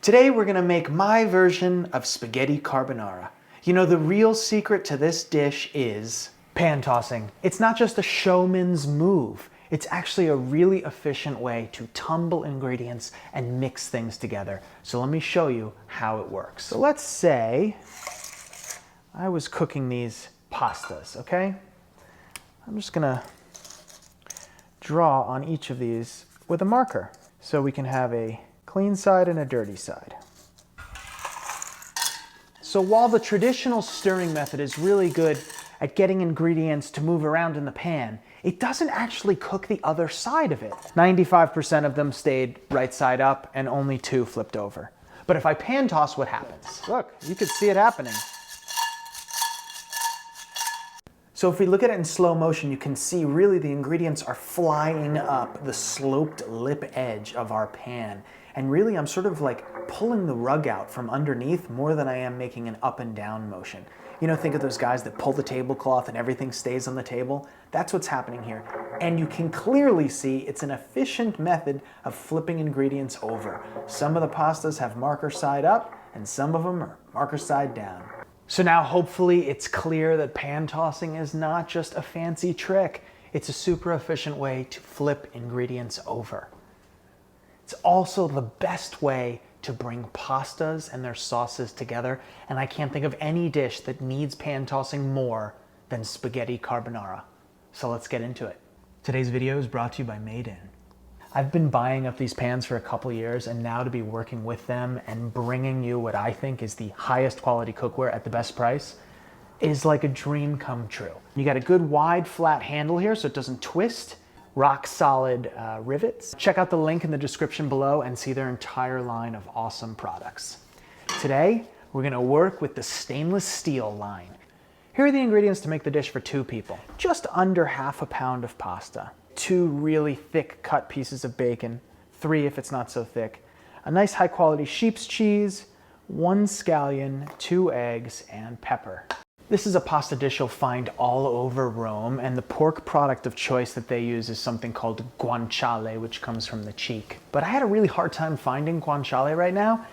Today we're gonna make my version of spaghetti carbonara. You know, the real secret to this dish is pan tossing. It's not just a showman's move. It's actually a really efficient way to tumble ingredients and mix things together. So let me show you how it works. So let's say I was cooking these pastas, okay? I'm just gonna draw on each of these with a marker so we can have a clean side and a dirty side. So while the traditional stirring method is really good at getting ingredients to move around in the pan, it doesn't actually cook the other side of it. 95% of them stayed right side up and only 2 flipped over. But if I pan toss, what happens? Look, you can see it happening. So if we look at it in slow motion, you can see really the ingredients are flying up the sloped lip edge of our pan. And really I'm sort of like pulling the rug out from underneath more than I am making an up and down motion. You know, think of those guys that pull the tablecloth and everything stays on the table. That's what's happening here. And you can clearly see it's an efficient method of flipping ingredients over. Some of the pastas have marker side up and some of them are marker side down. So now hopefully it's clear that pan tossing is not just a fancy trick. It's a super efficient way to flip ingredients over. It's also the best way to bring pastas and their sauces together, and I can't think of any dish that needs pan tossing more than spaghetti carbonara. So let's get into it. Today's video is brought to you by Made In. I've been buying up these pans for a couple years, and now to be working with them and bringing you what I think is the highest quality cookware at the best price is like a dream come true. You got a good wide flat handle here so it doesn't twist, rock solid rivets. Check out the link in the description below and see their entire line of awesome products. Today, we're gonna work with the stainless steel line. Here are the ingredients to make the dish for 2 people. Just under half a pound of pasta, 2 really thick cut pieces of bacon, 3 if it's not so thick, a nice high quality sheep's cheese, 1 scallion, 2 eggs, and pepper. This is a pasta dish you'll find all over Rome, and the pork product of choice that they use is something called guanciale, which comes from the cheek. But I had a really hard time finding guanciale right now,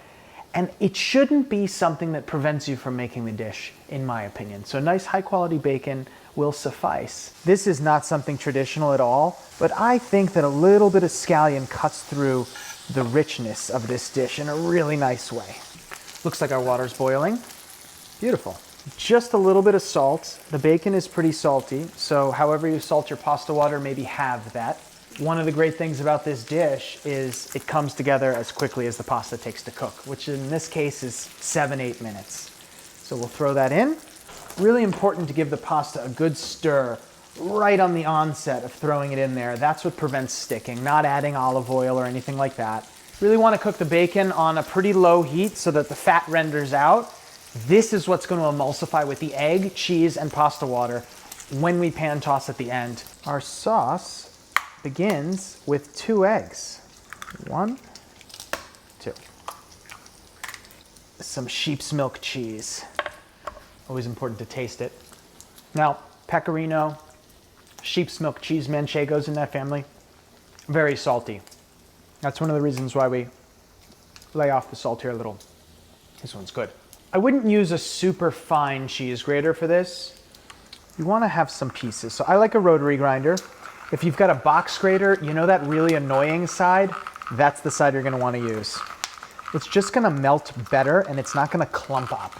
and it shouldn't be something that prevents you from making the dish, in my opinion. So nice high quality bacon will suffice. This is not something traditional at all, but I think that a little bit of scallion cuts through the richness of this dish in a really nice way. Looks like our water's boiling. Beautiful. Just a little bit of salt. The bacon is pretty salty, so however you salt your pasta water, maybe halve that. One of the great things about this dish is it comes together as quickly as the pasta takes to cook, which in this case is 7-8 minutes. So we'll throw that in. Really important to give the pasta a good stir right on the onset of throwing it in there. That's what prevents sticking, not adding olive oil or anything like that. Really want to cook the bacon on a pretty low heat so that the fat renders out. This is what's going to emulsify with the egg, cheese, and pasta water when we pan toss at the end. Our sauce begins with 2 eggs. 1, 2. Some sheep's milk cheese. Always important to taste it. Now, pecorino, sheep's milk cheese, manchegos in that family, very salty. That's one of the reasons why we lay off the salt here a little. This one's good. I wouldn't use a super fine cheese grater for this. You want to have some pieces. So I like a rotary grinder. If you've got a box grater, you know that really annoying side? That's the side you're going to want to use. It's just going to melt better and it's not going to clump up.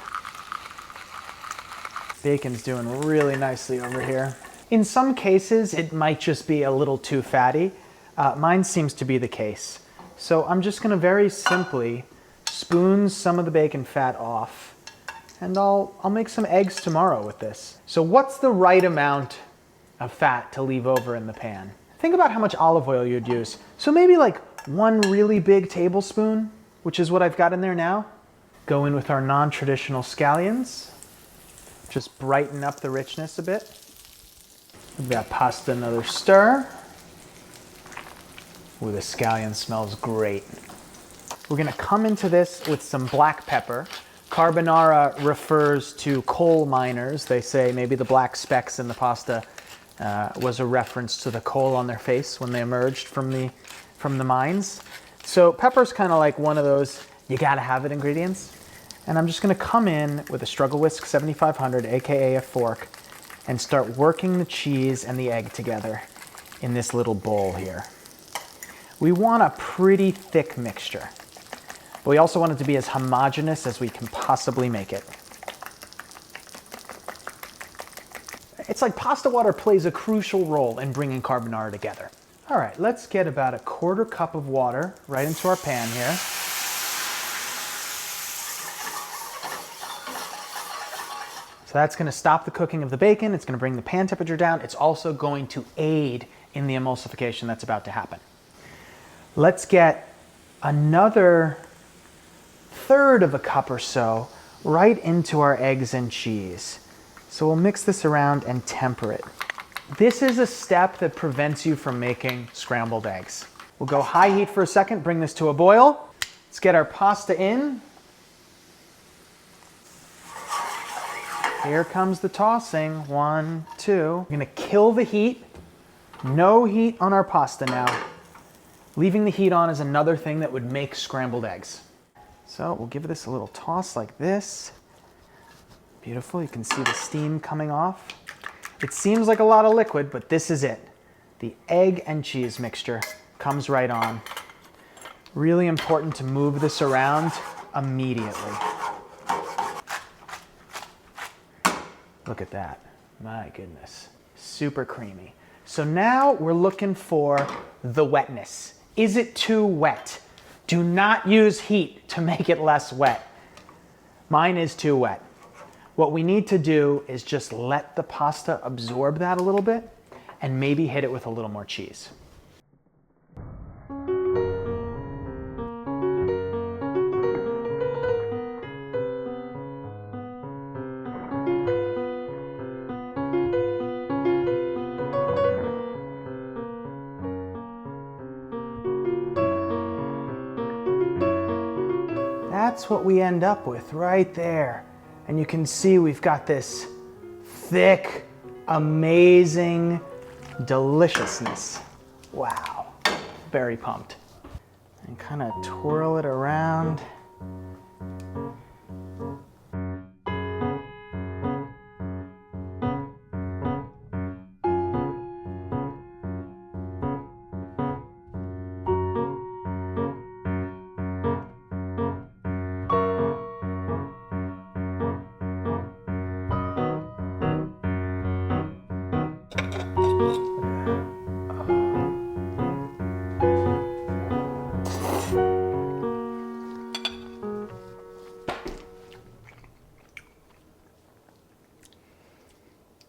Bacon's doing really nicely over here. In some cases, it might just be a little too fatty. Mine seems to be the case. So I'm just going to very simply spoon some of the bacon fat off, and I'll make some eggs tomorrow with this. So what's the right amount of fat to leave over in the pan? Think about how much olive oil you'd use. So maybe like 1 really big tablespoon, which is what I've got in there now. Go in with our non-traditional scallions. Just brighten up the richness a bit. Give that pasta another stir. Ooh, the scallion smells great. We're gonna come into this with some black pepper. Carbonara refers to coal miners. They say maybe the black specks in the pasta was a reference to the coal on their face when they emerged from the mines. So pepper's kind of like one of those You gotta have it ingredients. And I'm just gonna come in with a struggle whisk 7500, AKA a fork, and start working the cheese and the egg together in this little bowl here. We want a pretty thick mixture, but we also want it to be as homogeneous as we can possibly make it. It's like pasta water plays a crucial role in bringing carbonara together. All right, let's get about a 1/4 cup of water right into our pan here. So that's gonna stop the cooking of the bacon. It's gonna bring the pan temperature down. It's also going to aid in the emulsification that's about to happen. Let's get another 1/3 of a cup or so right into our eggs and cheese. So we'll mix this around and temper it. This is a step that prevents you from making scrambled eggs. We'll go high heat for a second, bring this to a boil. Let's get our pasta in. Here comes the tossing. 1, 2. We're gonna kill the heat. No heat on our pasta now. Leaving the heat on is another thing that would make scrambled eggs. So we'll give this a little toss like this. Beautiful, you can see the steam coming off. It seems like a lot of liquid, but this is it. The egg and cheese mixture comes right on. Really important to move this around immediately. Look at that, my goodness, super creamy. So now we're looking for the wetness. Is it too wet? Do not use heat to make it less wet. Mine is too wet. What we need to do is just let the pasta absorb that a little bit and maybe hit it with a little more cheese. That's what we end up with right there. And you can see we've got this thick, amazing deliciousness. Wow, very pumped. And kind of twirl it around.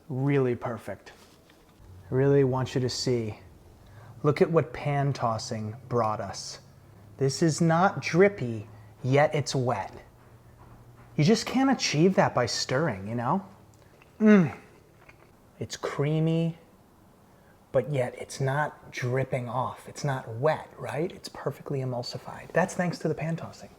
Really perfect. I really want you to see. Look at what pan tossing brought us. This is not drippy, yet it's wet. You just can't achieve that by stirring, you know? It's creamy, but yet it's not dripping off. It's not wet, right? It's perfectly emulsified. That's thanks to the pan tossing.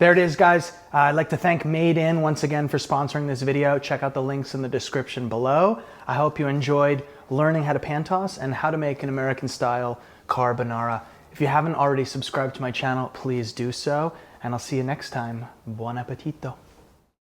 There it is, guys. I'd like to thank Made In once again for sponsoring this video. Check out the links in the description below. I hope you enjoyed learning how to pan toss and how to make an American style carbonara. If you haven't already subscribed to my channel, please do so. And I'll see you next time. Buon appetito.